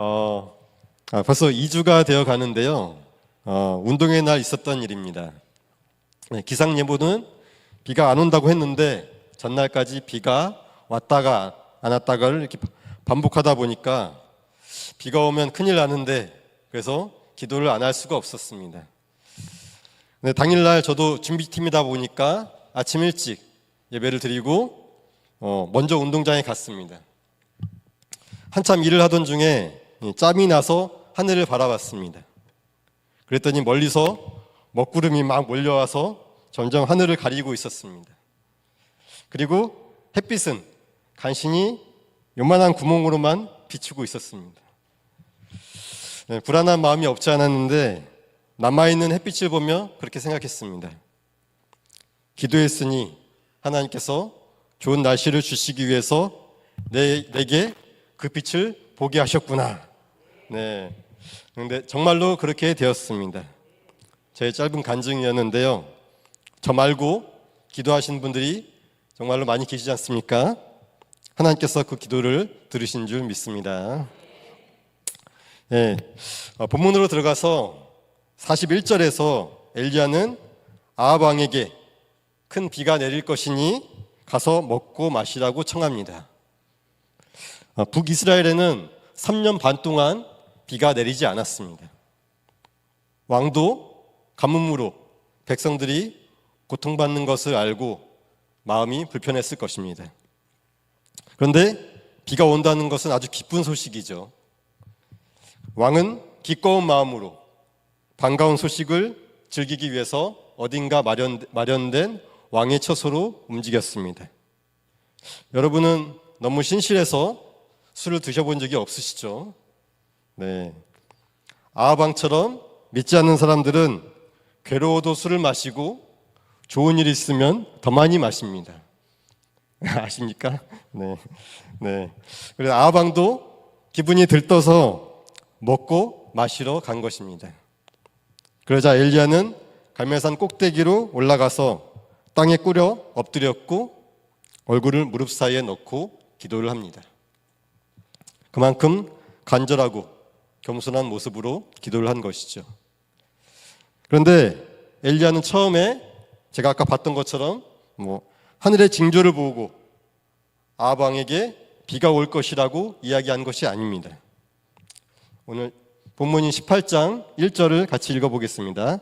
벌써 2주가 되어 가는데요. 운동의 날 있었던 일입니다. 기상 예보는 비가 안 온다고 했는데 전날까지 비가 왔다가 안 왔다가를 이렇게 반복하다 보니까 비가 오면 큰일 나는데 그래서 기도를 안 할 수가 없었습니다. 당일날 저도 준비팀이다 보니까 아침 일찍 예배를 드리고 먼저 운동장에 갔습니다. 한참 일을 하던 중에 짬이 나서 하늘을 바라봤습니다. 그랬더니 멀리서 먹구름이 막 몰려와서 점점 하늘을 가리고 있었습니다. 그리고 햇빛은 간신히 요만한 구멍으로만 비추고 있었습니다. 불안한 마음이 없지 않았는데 남아있는 햇빛을 보며 그렇게 생각했습니다. 기도했으니 하나님께서 좋은 날씨를 주시기 위해서 내게 그 빛을 보게 하셨구나. 그런데 정말로 그렇게 되었습니다. 제 짧은 간증이었는데요. 저 말고 기도하신 분들이 정말로 많이 계시지 않습니까? 하나님께서 그 기도를 들으신 줄 믿습니다. 본문으로 들어가서 41절에서 엘리야는 아합 왕에게 큰 비가 내릴 것이니 가서 먹고 마시라고 청합니다. 북이스라엘에는 3년 반 동안 비가 내리지 않았습니다. 왕도 가뭄으로 백성들이 고통받는 것을 알고 마음이 불편했을 것입니다. 그런데 비가 온다는 것은 아주 기쁜 소식이죠. 왕은 기꺼운 마음으로 반가운 소식을 즐기기 위해서 어딘가 마련된 왕의 처소로 움직였습니다. 여러분은 너무 신실해서 술을 드셔본 적이 없으시죠? 아합 왕처럼 믿지 않는 사람들은 괴로워도 술을 마시고 좋은 일이 있으면 더 많이 마십니다. 아십니까? 그래서 아합 왕도 기분이 들떠서 먹고 마시러 간 것입니다. 그러자 엘리야는 갈멜산 꼭대기로 올라가서 땅에 꿇어 엎드렸고 얼굴을 무릎 사이에 넣고 기도를 합니다. 그만큼 간절하고 겸손한 모습으로 기도를 한 것이죠. 그런데 엘리야는 처음에 제가 아까 봤던 것처럼 하늘의 징조를 보고 아합 왕에게 비가 올 것이라고 이야기한 것이 아닙니다. 오늘 본문인 18장 1절을 같이 읽어보겠습니다.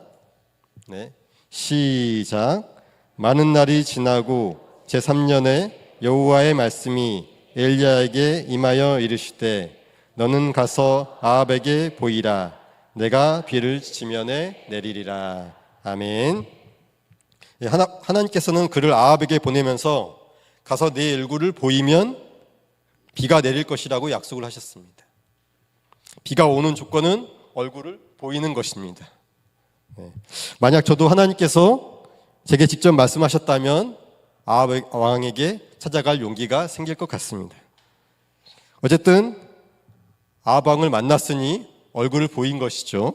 시작. 많은 날이 지나고 제3년에 여호와의 말씀이 엘리야에게 임하여 이르시되 너는 가서 아합에게 보이라. 내가 비를 지면에 내리리라. 아멘. 하나님께서는 그를 아합에게 보내면서 가서 내 얼굴을 보이면 비가 내릴 것이라고 약속을 하셨습니다. 비가 오는 조건은 얼굴을 보이는 것입니다. 만약 저도 하나님께서 제게 직접 말씀하셨다면 아합 왕에게 찾아갈 용기가 생길 것 같습니다. 어쨌든 아합 왕을 만났으니 얼굴을 보인 것이죠.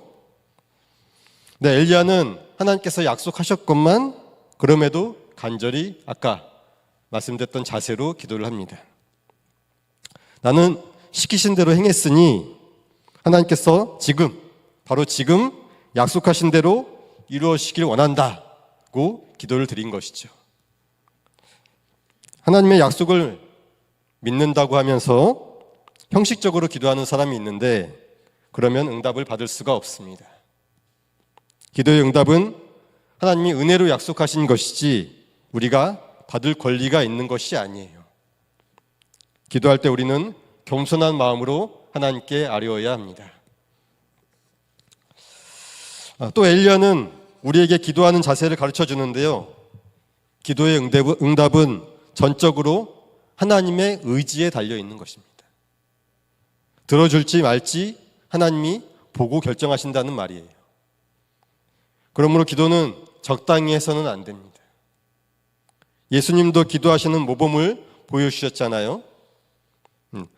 엘리야는 하나님께서 약속하셨건만 그럼에도 간절히 아까 말씀드렸던 자세로 기도를 합니다. 나는 시키신 대로 행했으니 하나님께서 바로 지금 약속하신 대로 이루어지기를 원한다고 기도를 드린 것이죠. 하나님의 약속을 믿는다고 하면서 형식적으로 기도하는 사람이 있는데 그러면 응답을 받을 수가 없습니다. 기도의 응답은 하나님이 은혜로 약속하신 것이지 우리가 받을 권리가 있는 것이 아니에요. 기도할 때 우리는 겸손한 마음으로 하나님께 아뢰어야 합니다. 또 엘리야는 우리에게 기도하는 자세를 가르쳐 주는데요. 기도의 응답은 전적으로 하나님의 의지에 달려 있는 것입니다. 들어줄지 말지 하나님이 보고 결정하신다는 말이에요. 그러므로 기도는 적당히 해서는 안 됩니다. 예수님도 기도하시는 모범을 보여주셨잖아요.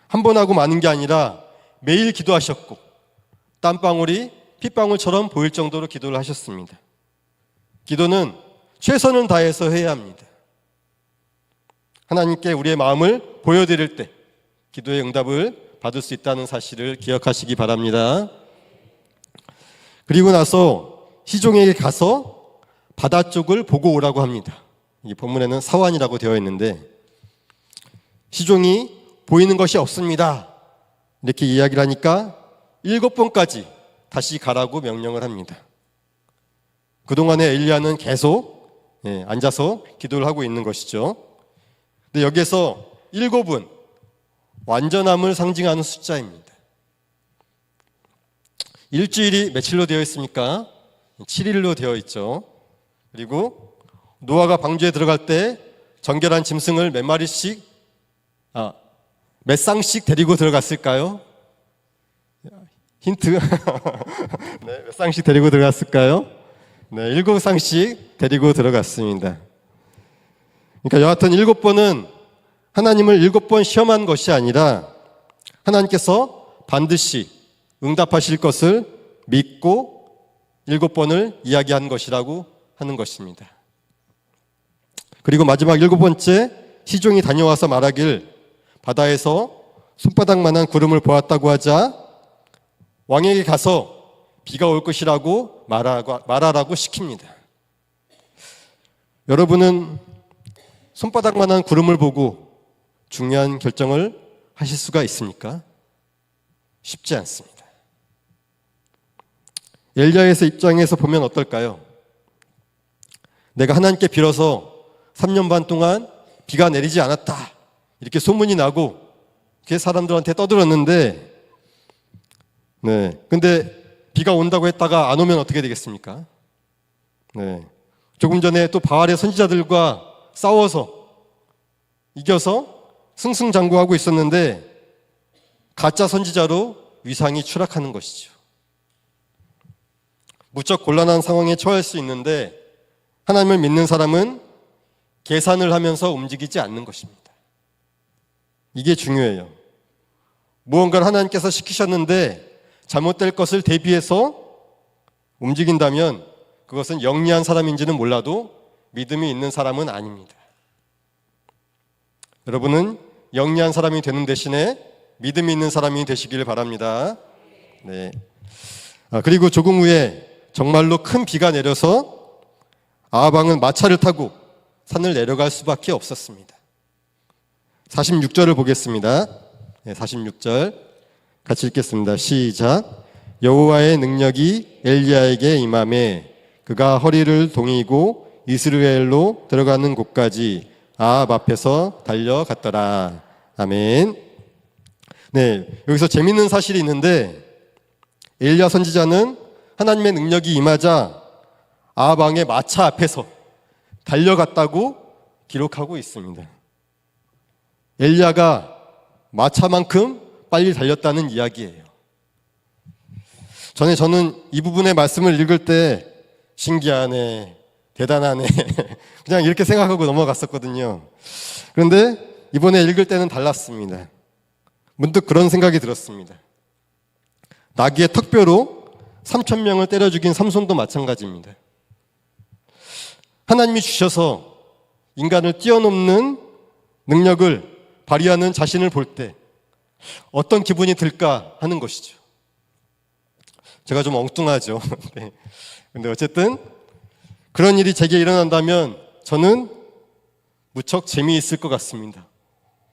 한 번 하고 마는 게 아니라 매일 기도하셨고 땀방울이 핏방울처럼 보일 정도로 기도를 하셨습니다. 기도는 최선을 다해서 해야 합니다. 하나님께 우리의 마음을 보여드릴 때 기도의 응답을 받을 수 있다는 사실을 기억하시기 바랍니다. 그리고 나서 시종에게 가서 바다 쪽을 보고 오라고 합니다. 이 본문에는 사환이라고 되어 있는데 시종이 보이는 것이 없습니다. 이렇게 이야기를 하니까 7번까지 다시 가라고 명령을 합니다. 그동안에 엘리야는 계속 앉아서 기도를 하고 있는 것이죠. 근데 여기에서 7은 완전함을 상징하는 숫자입니다. 일주일이 며칠로 되어 있습니까? 7일로 되어 있죠. 그리고 노아가 방주에 들어갈 때 정결한 짐승을 몇 쌍씩 데리고 들어갔을까요? 힌트. 네, 몇 쌍씩 데리고 들어갔을까요? 네, 7쌍씩 데리고 들어갔습니다. 그러니까 여하튼 7번은 하나님을 7번 시험한 것이 아니라 하나님께서 반드시 응답하실 것을 믿고 7번을 이야기한 것이라고 하는 것입니다. 그리고 마지막 7번째, 시종이 다녀와서 말하길 바다에서 손바닥만한 구름을 보았다고 하자 왕에게 가서 비가 올 것이라고 말하라고 시킵니다. 여러분은 손바닥만한 구름을 보고 중요한 결정을 하실 수가 있습니까? 쉽지 않습니다. 엘리야의 입장에서 보면 어떨까요? 내가 하나님께 빌어서 3년 반 동안 비가 내리지 않았다, 이렇게 소문이 나고 그게 사람들한테 떠들었는데, 근데 비가 온다고 했다가 안 오면 어떻게 되겠습니까? 조금 전에 또 바알의 선지자들과 싸워서 이겨서 승승장구하고 있었는데 가짜 선지자로 위상이 추락하는 것이죠. 무척 곤란한 상황에 처할 수 있는데 하나님을 믿는 사람은 계산을 하면서 움직이지 않는 것입니다. 이게 중요해요. 무언가를 하나님께서 시키셨는데 잘못될 것을 대비해서 움직인다면 그것은 영리한 사람인지는 몰라도 믿음이 있는 사람은 아닙니다. 여러분은 영리한 사람이 되는 대신에 믿음이 있는 사람이 되시길 바랍니다. 그리고 조금 후에 정말로 큰 비가 내려서 아합 왕은 마차를 타고 산을 내려갈 수밖에 없었습니다. 46절을 보겠습니다. 46절 같이 읽겠습니다. 시작. 여호와의 능력이 엘리야에게 임하매 그가 허리를 동이고 이스라엘로 들어가는 곳까지 아합 앞에서 달려갔더라. 아멘. 여기서 재밌는 사실이 있는데 엘리야 선지자는 하나님의 능력이 임하자 아합 왕의 마차 앞에서 달려갔다고 기록하고 있습니다. 엘리야가 마차만큼 빨리 달렸다는 이야기예요. 저는 이 부분의 말씀을 읽을 때 신기하네, 대단하네 그냥 이렇게 생각하고 넘어갔었거든요. 그런데 이번에 읽을 때는 달랐습니다. 문득 그런 생각이 들었습니다. 나귀의 턱뼈로 3,000명을 때려 죽인 삼손도 마찬가지입니다. 하나님이 주셔서 인간을 뛰어넘는 능력을 발휘하는 자신을 볼 때 어떤 기분이 들까 하는 것이죠. 제가 좀 엉뚱하죠. 근데 어쨌든 그런 일이 제게 일어난다면 저는 무척 재미있을 것 같습니다.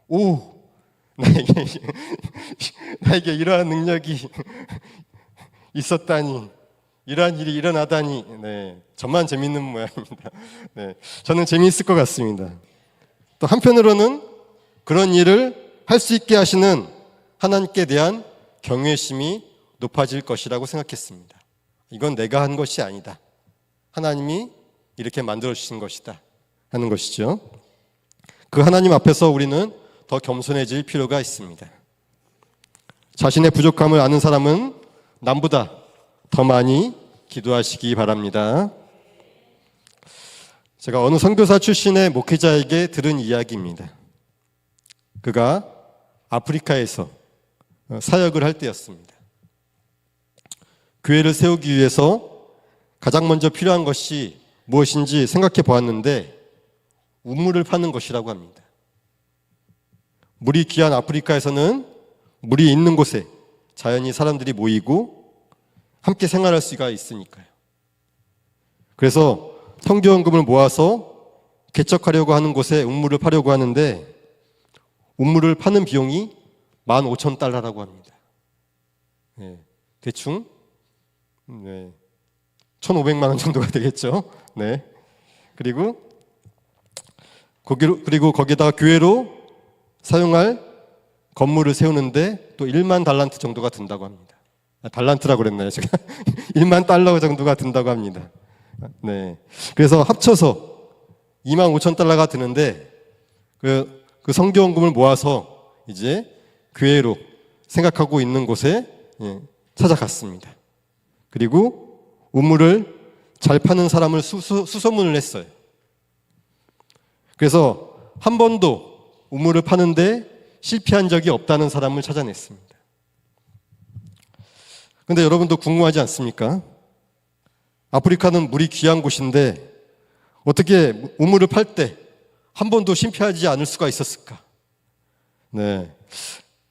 오, 나에게 이러한 능력이 있었다니, 이러한 일이 일어나다니, 저만 재밌는 모양입니다. 저는 재미있을 것 같습니다. 또 한편으로는 그런 일을 할 수 있게 하시는 하나님께 대한 경외심이 높아질 것이라고 생각했습니다. 이건 내가 한 것이 아니다. 하나님이 이렇게 만들어주신 것이다 하는 것이죠. 그 하나님 앞에서 우리는 더 겸손해질 필요가 있습니다. 자신의 부족함을 아는 사람은 남보다 더 많이 기도하시기 바랍니다. 제가 어느 선교사 출신의 목회자에게 들은 이야기입니다. 그가 아프리카에서 사역을 할 때였습니다. 교회를 세우기 위해서 가장 먼저 필요한 것이 무엇인지 생각해 보았는데 우물을 파는 것이라고 합니다. 물이 귀한 아프리카에서는 물이 있는 곳에 자연히 사람들이 모이고 함께 생활할 수가 있으니까요. 그래서 성교원금을 모아서 개척하려고 하는 곳에 우물을 파려고 하는데 우물을 파는 비용이 15,000달러라고 합니다. 네, 대충 1,500만 원 정도가 되겠죠. 네. 그리고 거기다가 교회로 사용할 건물을 세우는데 또 1만 달란트 정도가 든다고 합니다. 달란트라고 그랬나요? 제가 1만 달러 정도가 든다고 합니다. 네. 그래서 합쳐서 25,000달러가 드는데 그 성교원금을 모아서 이제 교회로 생각하고 있는 곳에 찾아갔습니다. 그리고 우물을 잘 파는 사람을 수소문을 했어요. 그래서 한 번도 우물을 파는데 실패한 적이 없다는 사람을 찾아냈습니다. 그런데 여러분도 궁금하지 않습니까? 아프리카는 물이 귀한 곳인데 어떻게 우물을 팔 때 한 번도 실패하지 않을 수가 있었을까? 네.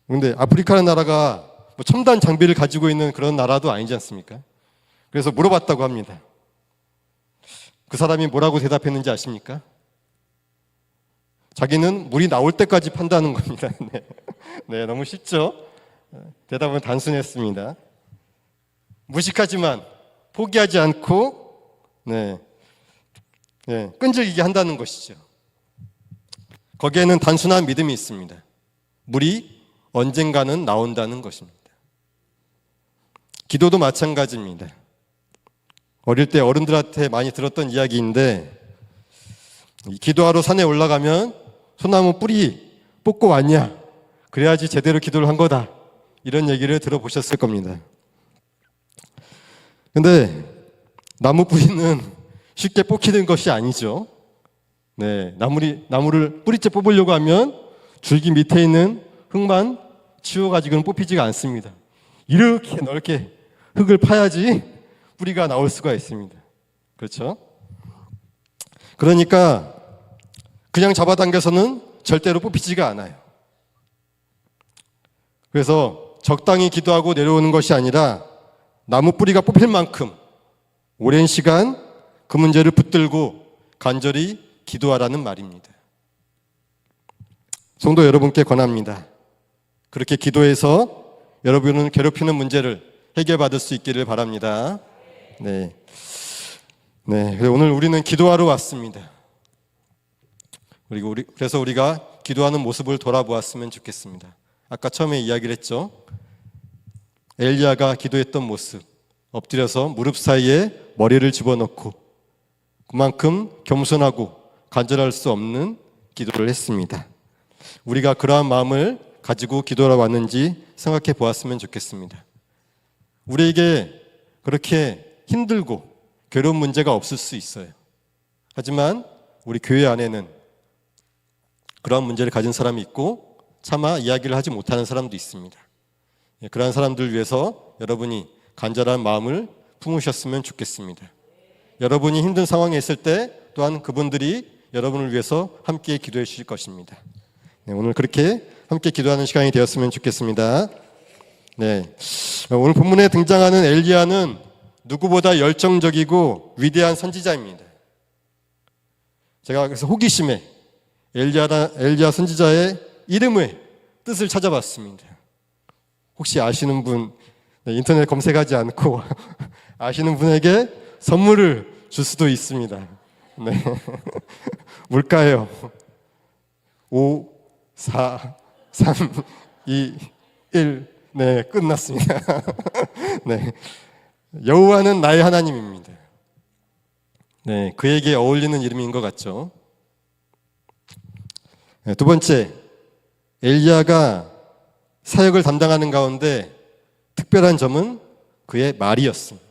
그런데 아프리카는 나라가 뭐 첨단 장비를 가지고 있는 그런 나라도 아니지 않습니까? 그래서 물어봤다고 합니다. 그 사람이 뭐라고 대답했는지 아십니까? 자기는 물이 나올 때까지 판다는 겁니다. 네. 네, 너무 쉽죠? 대답은 단순했습니다. 무식하지만 포기하지 않고 끈질기게 한다는 것이죠. 거기에는 단순한 믿음이 있습니다. 물이 언젠가는 나온다는 것입니다. 기도도 마찬가지입니다. 어릴 때 어른들한테 많이 들었던 이야기인데 기도하러 산에 올라가면 소나무 뿌리 뽑고 왔냐? 그래야지 제대로 기도를 한 거다. 이런 얘기를 들어보셨을 겁니다. 근데 나무 뿌리는 쉽게 뽑히는 것이 아니죠. 네, 나무를 뿌리째 뽑으려고 하면 줄기 밑에 있는 흙만 치워가지고는 뽑히지가 않습니다. 이렇게 넓게 흙을 파야지 뿌리가 나올 수가 있습니다. 그렇죠? 그러니까 그냥 잡아당겨서는 절대로 뽑히지가 않아요. 그래서 적당히 기도하고 내려오는 것이 아니라 나무 뿌리가 뽑힐 만큼 오랜 시간 그 문제를 붙들고 간절히 기도하라는 말입니다. 성도 여러분께 권합니다. 그렇게 기도해서 여러분은 괴롭히는 문제를 해결받을 수 있기를 바랍니다. 네. 오늘 우리는 기도하러 왔습니다. 그래서 우리가 기도하는 모습을 돌아보았으면 좋겠습니다. 아까 처음에 이야기를 했죠. 엘리야가 기도했던 모습, 엎드려서 무릎 사이에 머리를 집어넣고 그만큼 겸손하고 간절할 수 없는 기도를 했습니다. 우리가 그러한 마음을 가지고 기도하러 왔는지 생각해 보았으면 좋겠습니다. 우리에게 그렇게 힘들고 괴로운 문제가 없을 수 있어요. 하지만 우리 교회 안에는 그러한 문제를 가진 사람이 있고 차마 이야기를 하지 못하는 사람도 있습니다. 그러한 사람들 위해서 여러분이 간절한 마음을 품으셨으면 좋겠습니다. 여러분이 힘든 상황에 있을 때 또한 그분들이 여러분을 위해서 함께 기도해 주실 것입니다. 오늘 그렇게 함께 기도하는 시간이 되었으면 좋겠습니다. 오늘 본문에 등장하는 엘리야는 누구보다 열정적이고 위대한 선지자입니다. 제가 그래서 호기심에 엘리야 선지자의 이름의 뜻을 찾아봤습니다. 혹시 아시는 분, 인터넷 검색하지 않고 아시는 분에게 선물을 줄 수도 있습니다. 네. 뭘까요? 5, 4, 3, 2, 1. 네, 끝났습니다. 네. 여호와는 나의 하나님입니다. 네, 그에게 어울리는 이름인 것 같죠? 네, 두 번째, 엘리야가 사역을 담당하는 가운데 특별한 점은 그의 말이었습니다.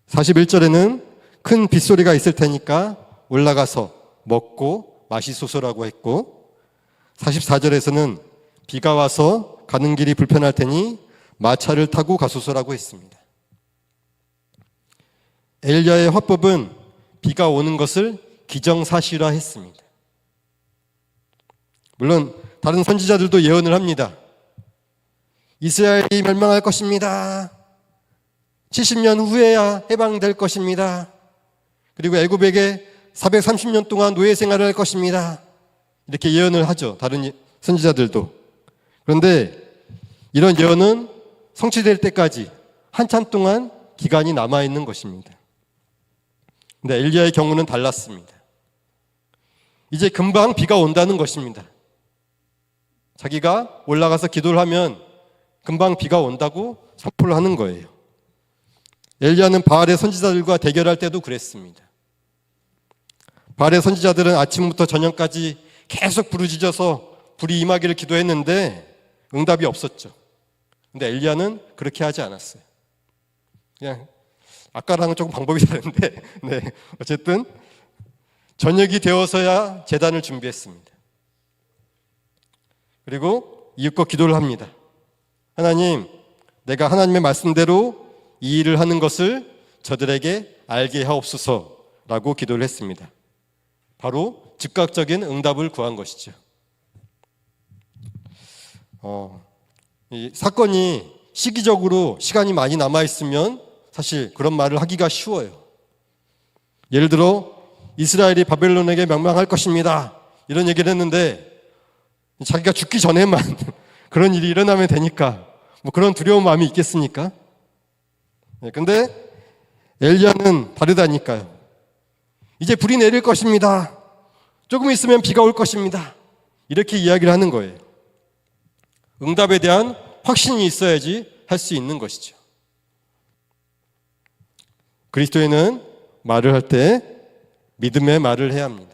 41절에는 큰 빗소리가 있을 테니까 올라가서 먹고 마시소서라고 했고 44절에서는 비가 와서 가는 길이 불편할 테니 마차를 타고 가소서라고 했습니다. 엘리야의 화법은 비가 오는 것을 기정사실화했습니다. 물론 다른 선지자들도 예언을 합니다. 이스라엘이 멸망할 것입니다. 70년 후에야 해방될 것입니다. 그리고 애굽에게 430년 동안 노예 생활을 할 것입니다. 이렇게 예언을 하죠. 다른 선지자들도. 그런데 이런 예언은 성취될 때까지 한참 동안 기간이 남아있는 것입니다. 근데 엘리야의 경우는 달랐습니다. 이제 금방 비가 온다는 것입니다. 자기가 올라가서 기도를 하면 금방 비가 온다고 선포를 하는 거예요. 엘리야는 바알의 선지자들과 대결할 때도 그랬습니다. 바알의 선지자들은 아침부터 저녁까지 계속 부르짖어서 불이 임하기를 기도했는데 응답이 없었죠. 근데 엘리야는 그렇게 하지 않았어요. 그냥 아까랑은 조금 방법이 다른데 네, 어쨌든 저녁이 되어서야 제단을 준비했습니다. 그리고 이윽고 기도를 합니다. 하나님, 내가 하나님의 말씀대로 이 일을 하는 것을 저들에게 알게 하옵소서라고 기도를 했습니다. 바로 즉각적인 응답을 구한 것이죠. 이 사건이 시기적으로 시간이 많이 남아있으면 사실 그런 말을 하기가 쉬워요. 예를 들어 이스라엘이 바벨론에게 멸망할 것입니다, 이런 얘기를 했는데 자기가 죽기 전에만 그런 일이 일어나면 되니까 뭐 그런 두려운 마음이 있겠습니까? 근데 엘리야는 다르다니까요. 이제 불이 내릴 것입니다. 조금 있으면 비가 올 것입니다. 이렇게 이야기를 하는 거예요. 응답에 대한 확신이 있어야지 할 수 있는 것이죠. 그리스도인은 말을 할 때 믿음의 말을 해야 합니다.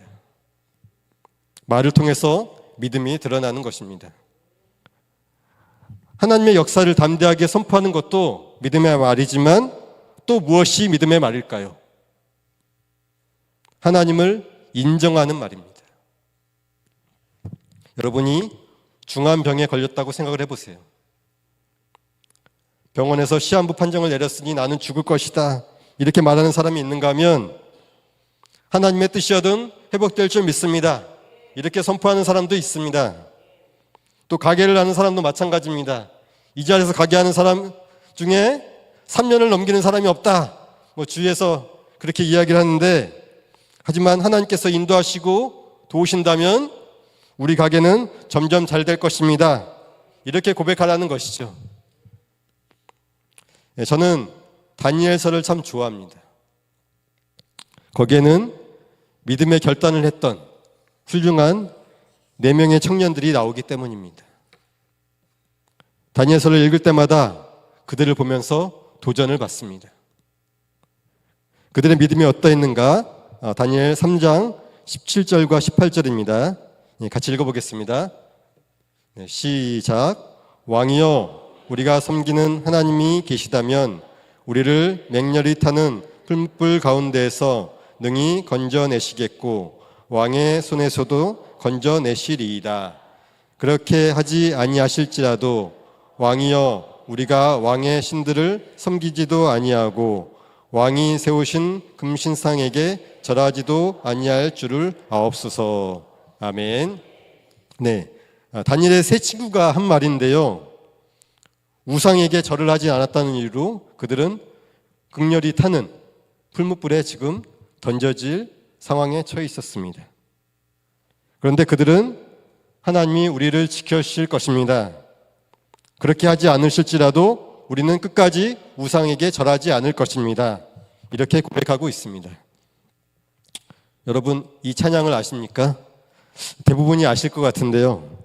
말을 통해서 믿음이 드러나는 것입니다. 하나님의 역사를 담대하게 선포하는 것도 믿음의 말이지만 또 무엇이 믿음의 말일까요? 하나님을 인정하는 말입니다. 여러분이 중한 병에 걸렸다고 생각을 해보세요. 병원에서 시한부 판정을 내렸으니 나는 죽을 것이다, 이렇게 말하는 사람이 있는가 하면 하나님의 뜻이어든 회복될 줄 믿습니다, 이렇게 선포하는 사람도 있습니다. 또 가게를 하는 사람도 마찬가지입니다. 이 자리에서 가게하는 사람 중에 3년을 넘기는 사람이 없다, 뭐 주위에서 그렇게 이야기를 하는데, 하지만 하나님께서 인도하시고 도우신다면 우리 가게는 점점 잘 될 것입니다, 이렇게 고백하라는 것이죠. 저는 다니엘서를 참 좋아합니다. 거기에는 믿음의 결단을 했던 훌륭한 4명의 청년들이 나오기 때문입니다. 다니엘서를 읽을 때마다 그들을 보면서 도전을 받습니다. 그들의 믿음이 어떠했는가? 다니엘 3장 17절과 18절입니다. 같이 읽어보겠습니다. 시작. 왕이여, 우리가 섬기는 하나님이 계시다면 우리를 맹렬히 타는 풀불 가운데에서 능히 건져내시겠고 왕의 손에서도 건져내시리이다. 그렇게 하지 아니하실지라도 왕이여, 우리가 왕의 신들을 섬기지도 아니하고 왕이 세우신 금신상에게 절하지도 아니할 줄을 아옵소서. 아멘. 네, 다니엘의 세 친구가 한 말인데요, 우상에게 절을 하지 않았다는 이유로 그들은 극렬히 타는 풀무불에 지금 던져질 상황에 처해 있었습니다. 그런데 그들은 하나님이 우리를 지켜주실 것입니다, 그렇게 하지 않으실지라도 우리는 끝까지 우상에게 절하지 않을 것입니다, 이렇게 고백하고 있습니다. 여러분, 이 찬양을 아십니까? 대부분이 아실 것 같은데요,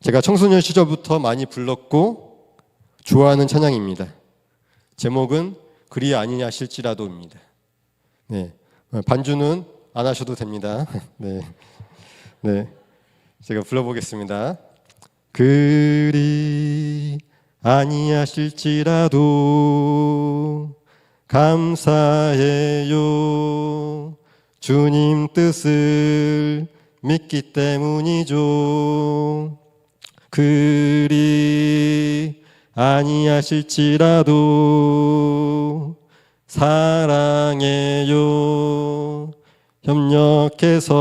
제가 청소년 시절부터 많이 불렀고 좋아하는 찬양입니다. 제목은 그리 아니하실지라도입니다. 네, 반주는 안 하셔도 됩니다. 네, 제가 불러보겠습니다. 그리 아니하실지라도 감사해요, 주님 뜻을 믿기 때문이죠. 그리 아니하실지라도 사랑해요, 협력해서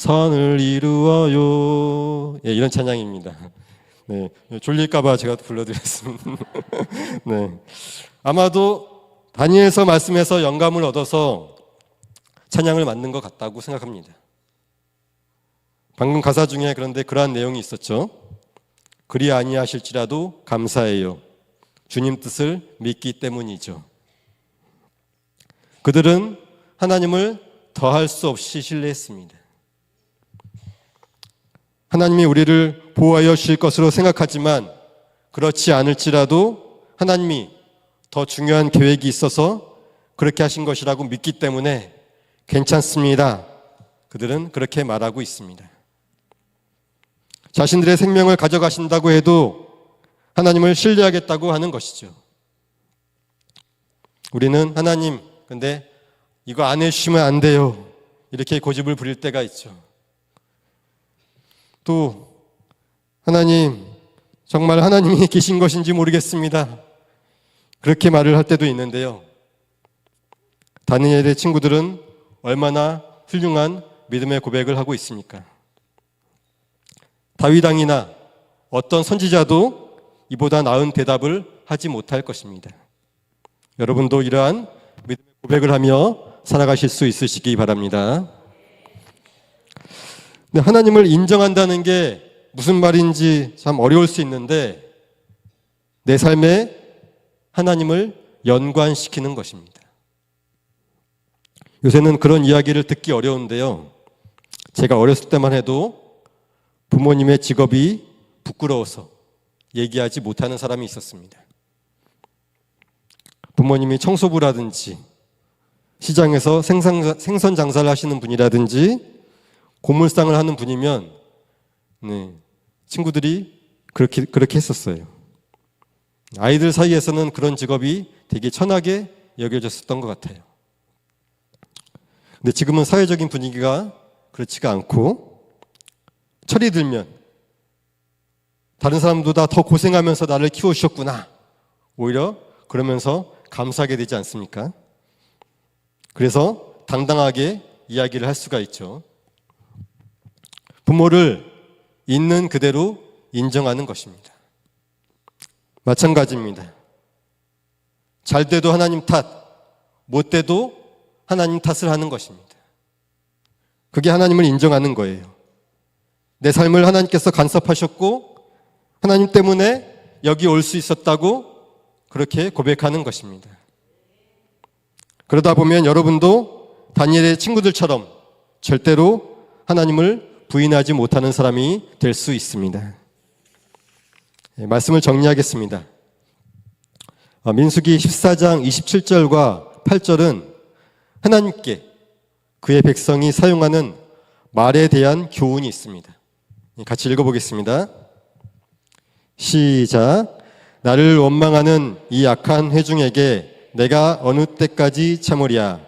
선을 이루어요. 예, 이런 찬양입니다. 네, 졸릴까봐 제가 불러드렸습니다. 네, 아마도 다니엘서 말씀에서 영감을 얻어서 찬양을 만든 것 같다고 생각합니다. 방금 가사 중에 그런데 그러한 내용이 있었죠. 그리 아니하실지라도 감사해요. 주님 뜻을 믿기 때문이죠. 그들은 하나님을 더할 수 없이 신뢰했습니다. 하나님이 우리를 보호하여 주실 것으로 생각하지만 그렇지 않을지라도 하나님이 더 중요한 계획이 있어서 그렇게 하신 것이라고 믿기 때문에 괜찮습니다. 그들은 그렇게 말하고 있습니다. 자신들의 생명을 가져가신다고 해도 하나님을 신뢰하겠다고 하는 것이죠. 우리는 하나님, 근데 이거 안 해주시면 안 돼요. 이렇게 고집을 부릴 때가 있죠. 또 하나님, 정말 하나님이 계신 것인지 모르겠습니다. 그렇게 말을 할 때도 있는데요. 다니엘의 친구들은 얼마나 훌륭한 믿음의 고백을 하고 있습니까? 다윗 왕이나 어떤 선지자도 이보다 나은 대답을 하지 못할 것입니다. 여러분도 이러한 믿음의 고백을 하며 살아가실 수 있으시기 바랍니다. 근데 하나님을 인정한다는 게 무슨 말인지 참 어려울 수 있는데 내 삶에 하나님을 연관시키는 것입니다. 요새는 그런 이야기를 듣기 어려운데요. 제가 어렸을 때만 해도 부모님의 직업이 부끄러워서 얘기하지 못하는 사람이 있었습니다. 부모님이 청소부라든지 시장에서 생선 장사를 하시는 분이라든지 고물상을 하는 분이면 친구들이 그렇게 했었어요. 아이들 사이에서는 그런 직업이 되게 천하게 여겨졌었던 것 같아요. 근데 지금은 사회적인 분위기가 그렇지가 않고 철이 들면 다른 사람보다 더 고생하면서 나를 키워주셨구나. 오히려 그러면서 감사하게 되지 않습니까? 그래서 당당하게 이야기를 할 수가 있죠. 부모를 있는 그대로 인정하는 것입니다. 마찬가지입니다. 잘 돼도 하나님 탓, 못 돼도 하나님 탓을 하는 것입니다. 그게 하나님을 인정하는 거예요. 내 삶을 하나님께서 간섭하셨고 하나님 때문에 여기 올 수 있었다고 그렇게 고백하는 것입니다. 그러다 보면 여러분도 다니엘의 친구들처럼 절대로 하나님을 부인하지 못하는 사람이 될 수 있습니다. 말씀을 정리하겠습니다. 민수기 14장 27절과 8절은 하나님께 그의 백성이 사용하는 말에 대한 교훈이 있습니다. 같이 읽어보겠습니다. 시작. 나를 원망하는 이 악한 회중에게 내가 어느 때까지 참으랴.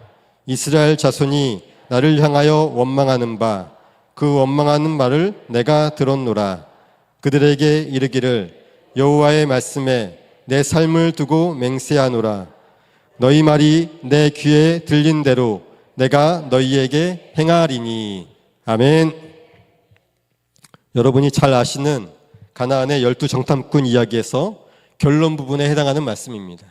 이스라엘 자손이 나를 향하여 원망하는 바 그 원망하는 말을 내가 들었노라. 그들에게 이르기를 여호와의 말씀에 내 삶을 두고 맹세하노라. 너희 말이 내 귀에 들린 대로 내가 너희에게 행하리니. 아멘. 여러분이 잘 아시는 가나안의 12 정탐꾼 이야기에서 결론 부분에 해당하는 말씀입니다.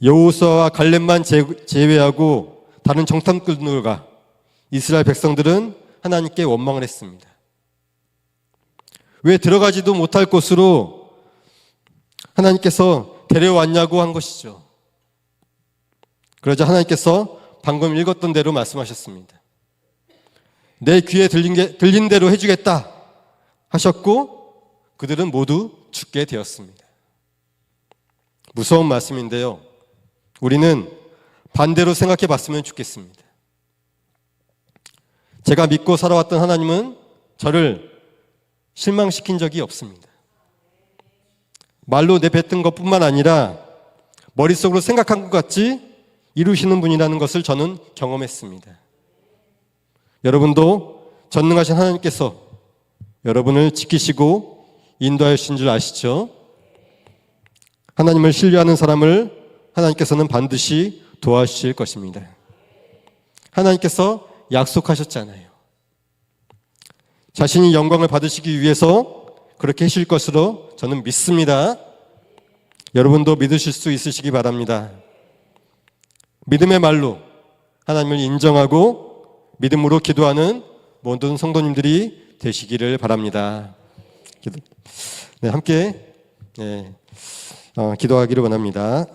여호수아와 갈렙만 제외하고 다른 정탐꾼들과 이스라엘 백성들은 하나님께 원망을 했습니다. 왜 들어가지도 못할 곳으로 하나님께서 데려왔냐고 한 것이죠. 그러자 하나님께서 방금 읽었던 대로 말씀하셨습니다. 내 귀에 들린 대로 해주겠다 하셨고 그들은 모두 죽게 되었습니다. 무서운 말씀인데요. 우리는 반대로 생각해 봤으면 좋겠습니다. 제가 믿고 살아왔던 하나님은 저를 실망시킨 적이 없습니다. 말로 내뱉은 것뿐만 아니라 머릿속으로 생각한 것 같이 이루시는 분이라는 것을 저는 경험했습니다. 여러분도 전능하신 하나님께서 여러분을 지키시고 인도하신 줄 아시죠? 하나님을 신뢰하는 사람을 하나님께서는 반드시 도와주실 것입니다. 하나님께서 약속하셨잖아요. 자신이 영광을 받으시기 위해서 그렇게 하실 것으로 저는 믿습니다. 여러분도 믿으실 수 있으시기 바랍니다. 믿음의 말로 하나님을 인정하고 믿음으로 기도하는 모든 성도님들이 되시기를 바랍니다. 함께 기도하기를 원합니다.